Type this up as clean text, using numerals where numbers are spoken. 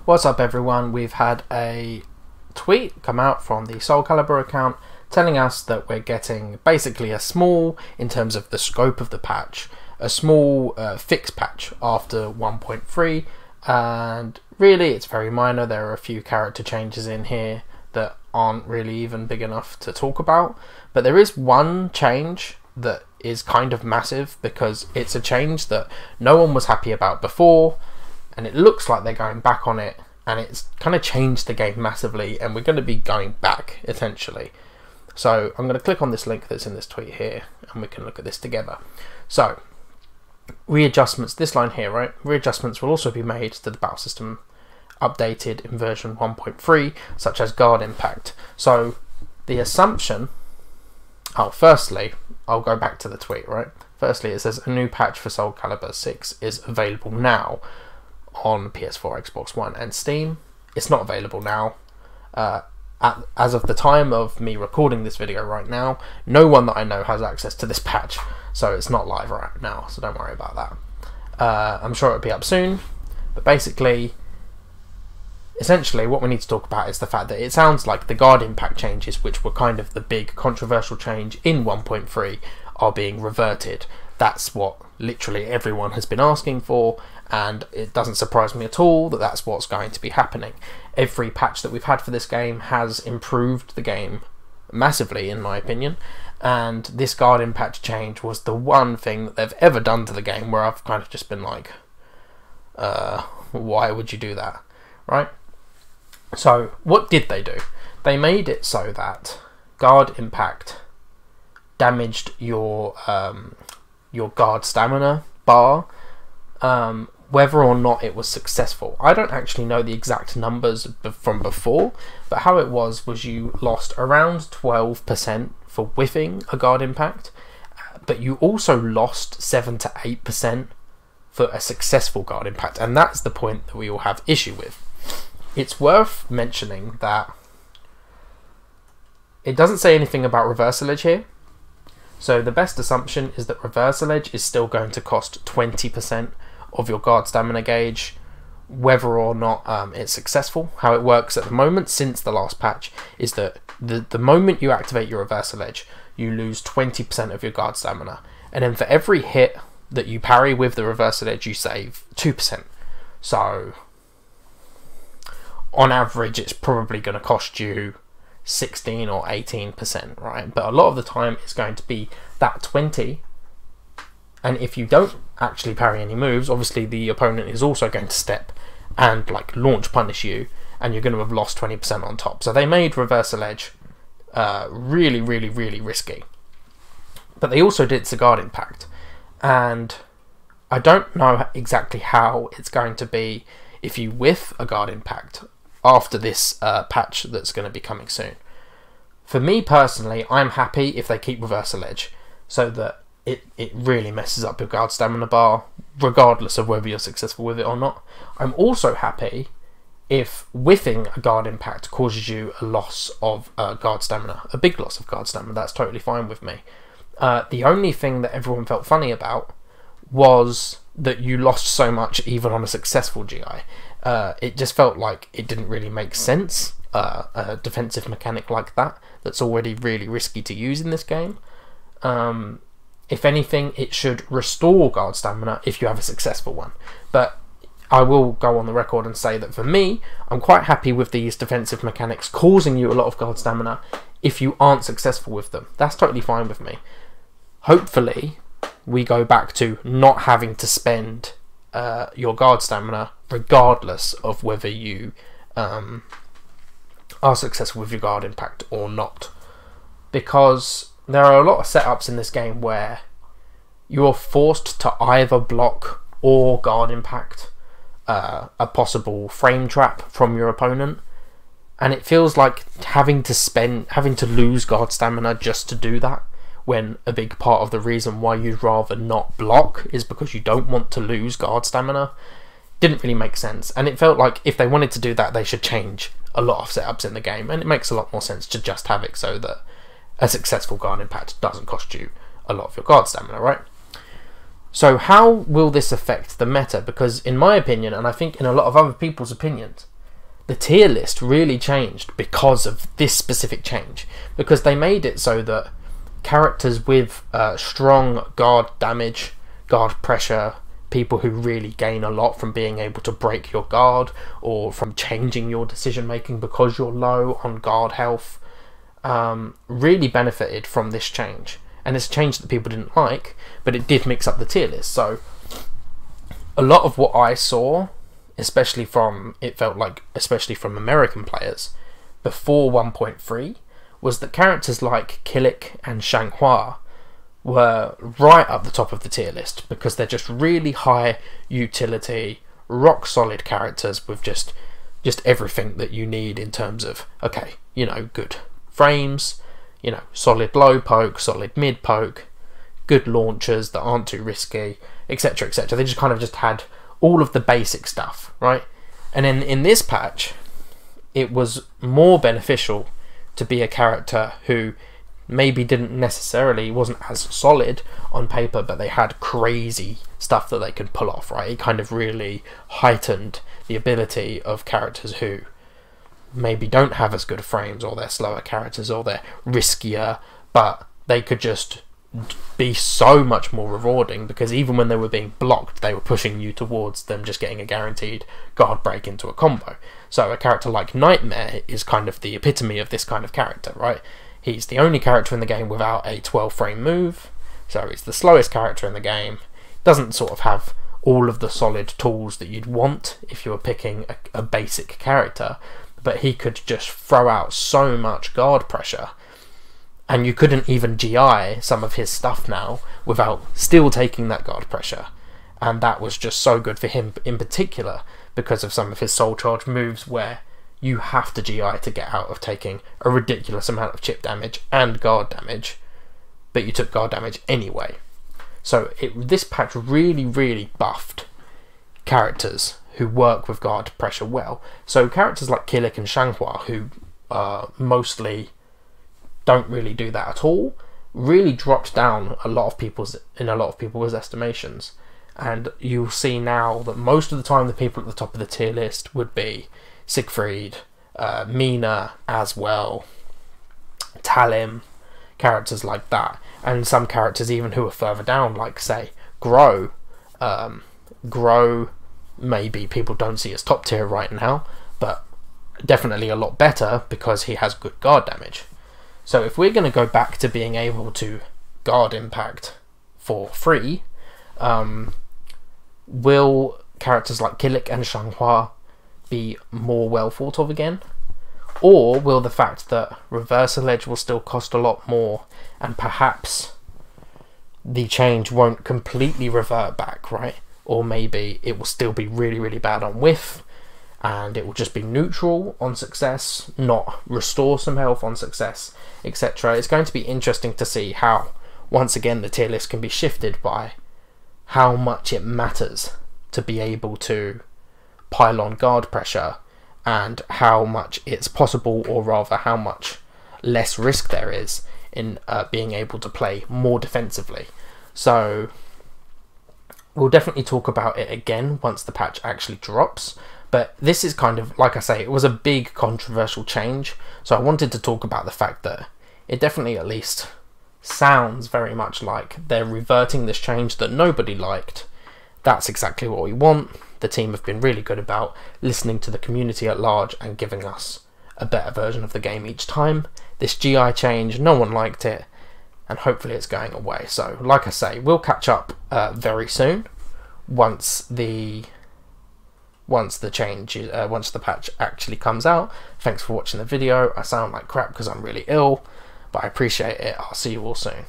What's up everyone, we've had a tweet come out from the Soul Calibur account telling us that we're getting basically a small, in terms of the scope of the patch, a small fix patch after 1.3, and really it's very minor. There are a few character changes in here that aren't really even big enough to talk about, but there is one change that is kind of massive because it's a change that no one was happy about before, and it looks like they're going back on it, and it's kind of changed the game massively, and we're going to be going back essentially. So I'm going to click on this link that's in this tweet here and we can look at this together. So readjustments, this line here, right? Readjustments will also be made to the battle system updated in version 1.3, such as guard impact. So the assumption, firstly, I'll go back to the tweet, right? Firstly, it says a new patch for Soul Calibur 6 is available now on PS4, Xbox One and Steam. It's not available now. As of the time of me recording this video right now, no one that I know has access to this patch, so it's not live right now, so don't worry about that. I'm sure it'll be up soon, but basically, essentially what we need to talk about is the fact that it sounds like the guard impact changes, which were kind of the big controversial change in 1.3, are being reverted. That's what literally everyone has been asking for, and it doesn't surprise me at all that that's what's going to be happening. Every patch that we've had for this game has improved the game massively, in my opinion, and this guard impact change was the one thing that they've ever done to the game where I've kind of just been like, why would you do that, right? So what did they do? They made it so that guard impact damaged your guard stamina bar, whether or not it was successful. I don't actually know the exact numbers from before, but how it was you lost around 12% for whiffing a guard impact, but you also lost 7 to 8% for a successful guard impact, and that's the point that we all have issue with. It's worth mentioning that it doesn't say anything about reversal edge here, so the best assumption is that reversal edge is still going to cost 20% of your guard stamina gauge, whether or not it's successful. How it works at the moment since the last patch is that the moment you activate your reversal edge, you lose 20% of your guard stamina, and then for every hit that you parry with the reversal edge, you save 2%. So on average it's probably going to cost you 16 or 18%, right? But a lot of the time it's going to be that 20, and if you don't actually parry any moves, obviously the opponent is also going to step and like launch punish you, and you're going to have lost 20% on top. So they made reversal edge really risky, but they also did guard impact, and I don't know exactly how it's going to be if you whiff a guard impact after this patch that's going to be coming soon. For me personally, I'm happy if they keep reversal edge, so that it really messes up your guard stamina bar, regardless of whether you're successful with it or not. I'm also happy if whiffing a guard impact causes you a loss of guard stamina, a big loss of guard stamina. That's totally fine with me. The only thing that everyone felt funny about was that you lost so much even on a successful GI. It just felt like it didn't really make sense, a defensive mechanic like that that's already really risky to use in this game. If anything, it should restore guard stamina if you have a successful one. But I will go on the record and say that for me, I'm quite happy with these defensive mechanics causing you a lot of guard stamina if you aren't successful with them. That's totally fine with me. Hopefully we go back to not having to spend your guard stamina regardless of whether you are successful with your guard impact or not, because there are a lot of setups in this game where you're forced to either block or guard impact a possible frame trap from your opponent, and it feels like having to lose guard stamina just to do that, when a big part of the reason why you'd rather not block is because you don't want to lose guard stamina, didn't really make sense. And it felt like if they wanted to do that, they should change a lot of setups in the game, and it makes a lot more sense to just have it so that a successful guard impact doesn't cost you a lot of your guard stamina, right? So how will this affect the meta? Because in my opinion, and I think in a lot of other people's opinions, the tier list really changed because of this specific change, because they made it so that characters with strong guard damage, guard pressure, people who really gain a lot from being able to break your guard or from changing your decision making because you're low on guard health, really benefited from this change. And it's a change that people didn't like, but it did mix up the tier list. So a lot of what I saw, especially from American players before 1.3, was that characters like Killick and Shanghua were right up the top of the tier list because they're just really high utility, rock solid characters with just everything that you need in terms of, okay, you know, good frames, you know, solid low poke, solid mid poke, good launchers that aren't too risky, etc, etc. They just kind of just had all of the basic stuff, right? And then in this patch, it was more beneficial to be a character who maybe wasn't as solid on paper, but they had crazy stuff that they could pull off, right? It kind of really heightened the ability of characters who maybe don't have as good frames, or they're slower characters, or they're riskier, but they could just be so much more rewarding, because even when they were being blocked, they were pushing you towards them just getting a guaranteed guard break into a combo. So a character like Nightmare is kind of the epitome of this kind of character, right? He's the only character in the game without a 12 frame move, so he's the slowest character in the game, doesn't sort of have all of the solid tools that you'd want if you were picking a basic character, but he could just throw out so much guard pressure, and you couldn't even GI some of his stuff now without still taking that guard pressure. And that was just so good for him in particular because of some of his soul charge moves where you have to GI to get out of taking a ridiculous amount of chip damage and guard damage, but you took guard damage anyway. So this patch really, really buffed characters who work with guard pressure well. So characters like Killick and Shanghua, who mostly don't really do that at all, really dropped down in a lot of people's estimations. And you'll see now that most of the time the people at the top of the tier list would be Siegfried, Mina as well, Talim, characters like that, and some characters even who are further down, like say Grow. Grow maybe people don't see as top tier right now, but definitely a lot better because he has good guard damage. So if we're going to go back to being able to guard impact for free, will characters like Killick and Shanghua be more well thought of again? Or will the fact that Reversal Edge will still cost a lot more, and perhaps the change won't completely revert back, right? Or maybe it will still be really, really bad on whiff, and it will just be neutral on success, not restore some health on success, etc. It's going to be interesting to see how, once again, the tier list can be shifted by how much it matters to be able to pile on guard pressure, and how much it's possible, or rather how much less risk there is in being able to play more defensively. So we'll definitely talk about it again once the patch actually drops, but this is kind of, like I say, it was a big controversial change, so I wanted to talk about the fact that it definitely at least sounds very much like they're reverting this change that nobody liked. That's exactly what we want. The team have been really good about listening to the community at large and giving us a better version of the game each time. This GI change, no one liked it, and hopefully it's going away. So like I say, we'll catch up very soon once the patch actually comes out. Thanks for watching the video. I sound like crap because I'm really ill, but I appreciate it. I'll see you all soon.